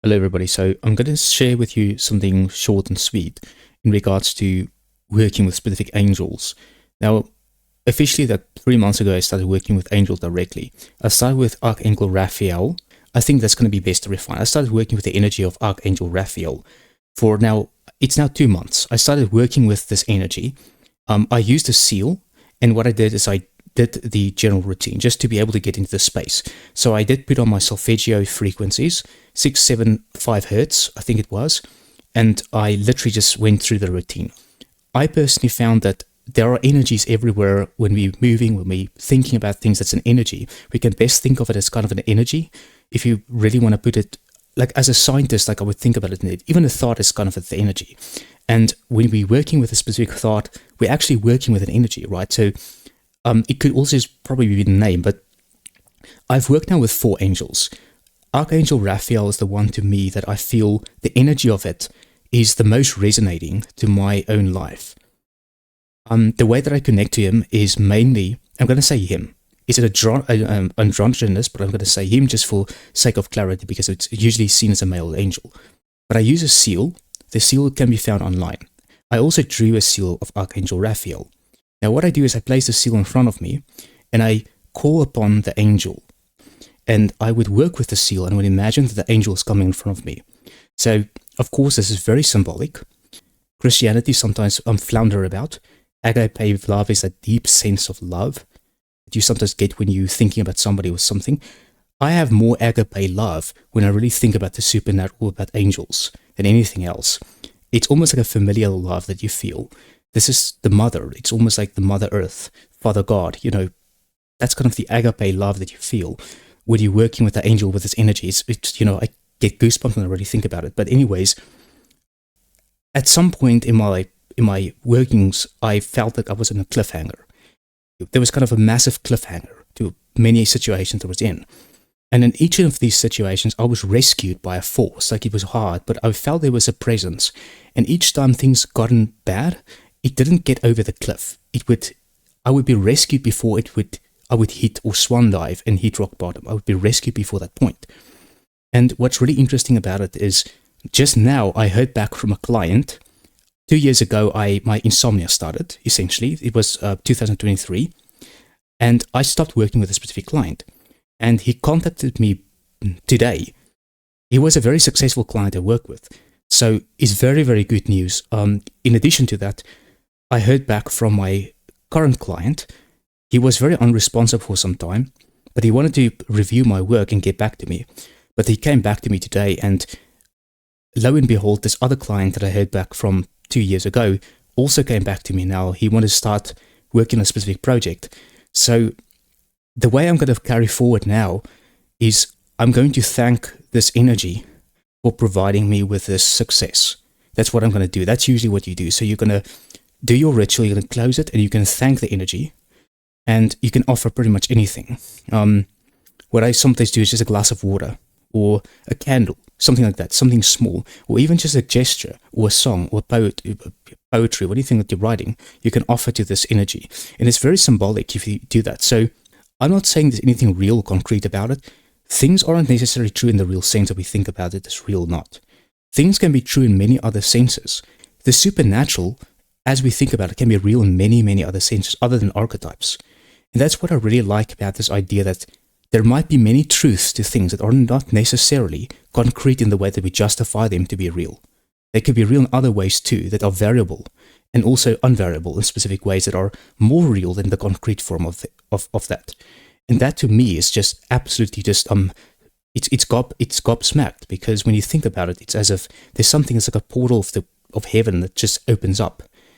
Hello everybody, so I'm going to share with you something short and sweet in regards to working with specific angels. Now, officially that 3 months ago I started working with angels directly. I started with Archangel Raphael. I think that's going to be best to refine. I started working with the energy of Archangel Raphael for now, it's now 2 months. I started working with this energy. I used a seal, and what I did is I did the general routine just to be able to get into the space. So I did put on my solfeggio frequencies, 675 hertz, I think it was, and I literally just went through the routine. I personally found that there are energies everywhere when we're moving, when we're thinking about things. That's an energy. We can best think of it as kind of an energy. If you really want to put it, like as a scientist, like I would think about it, even a thought is kind of the energy. And when we're working with a specific thought, we're actually working with an energy, right? So it could also probably be the name, but I've worked now with 4 angels. Archangel Raphael is the one to me that I feel the energy of it is the most resonating to my own life. The way that I connect to him is mainly, I'm going to say him. It's androgynous, but I'm going to say him just for sake of clarity because it's usually seen as a male angel. But I use a seal. The seal can be found online. I also drew a seal of Archangel Raphael. Now what I do is I place the seal in front of me and I call upon the angel. And I would work with the seal and would imagine that the angel is coming in front of me. So, of course, this is very symbolic. Christianity sometimes flounder about. Agape love is a deep sense of love that you sometimes get when you're thinking about somebody or something. I have more agape love when I really think about the supernatural, about angels, than anything else. It's almost like a familial love that you feel. This is the mother. It's almost like the Mother Earth, Father God. You know, that's kind of the agape love that you feel when you're working with the angel with its energy. It's you know, I get goosebumps when I really think about it. But anyways, at some point in my workings, I felt like I was in a cliffhanger. There was kind of a massive cliffhanger to many situations I was in. And in each of these situations, I was rescued by a force. Like, it was hard, but I felt there was a presence. And each time things gotten bad, it didn't get over the cliff. I would be rescued before I would hit or swan dive and hit rock bottom. I would be rescued before that point. And what's really interesting about it is just now I heard back from a client. 2 years ago, my insomnia started, essentially. It was 2023. And I stopped working with a specific client. And he contacted me today. He was a very successful client I work with. So it's very, very good news. In addition to that, I heard back from my current client. He was very unresponsive for some time, but he wanted to review my work and get back to me. But he came back to me today, and lo and behold, this other client that I heard back from 2 years ago also came back to me now. He wanted to start working on a specific project. So the way I'm going to carry forward now is I'm going to thank this energy for providing me with this success. That's what I'm going to do. That's usually what you do. So you're going to do your ritual, you're going to close it, and you can thank the energy, and you can offer pretty much anything. What I sometimes do is just a glass of water or a candle, something like that, something small, or even just a gesture or a song or poetry or anything that you're writing, you can offer to this energy. And it's very symbolic if you do that. So I'm not saying there's anything real concrete about it. Things aren't necessarily true in the real sense that we think about it as real or not. Things can be true in many other senses. The supernatural, as we think about it, can be real in many, many other senses other than archetypes. And that's what I really like about this idea that there might be many truths to things that are not necessarily concrete in the way that we justify them to be real. They could be real in other ways too, that are variable and also unvariable in specific ways that are more real than the concrete form of that. And that to me is just absolutely just it's gobsmacked, because when you think about it, it's as if there's something that's like a portal of heaven that just opens up,